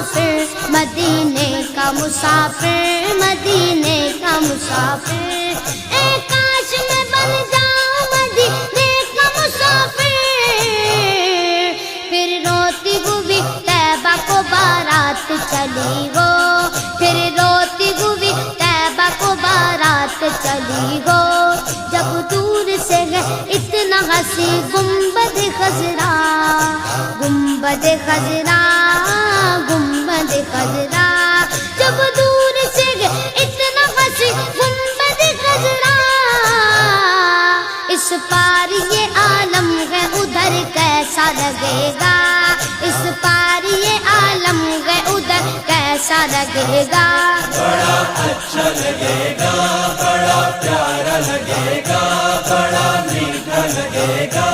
مسافر مدینے کا مسافر، مدینے کا مسافر، اے کاش میں بن جاؤں مدینے کا مسافر، پھر روتی ہوئی طیبہ کو بارات چلی وہ، پھر روتی ہوئی طیبہ کو بارات چلی وہ، جب دور سے ہے اتنا ہنسی گنبد خضرا، گنبد خضرا، گنبد خضرا، جب دور سے ہے اتنا ہنسی گنبد خضرا، اس پار یہ عالم ہے ادھر کیسا لگے گا، اس پار یہ عالم ہے ادھر کیسا لگے گا، بڑا اچھا لگے گا، بڑا پیارا لگے گا، بڑا میٹھا لگے گا۔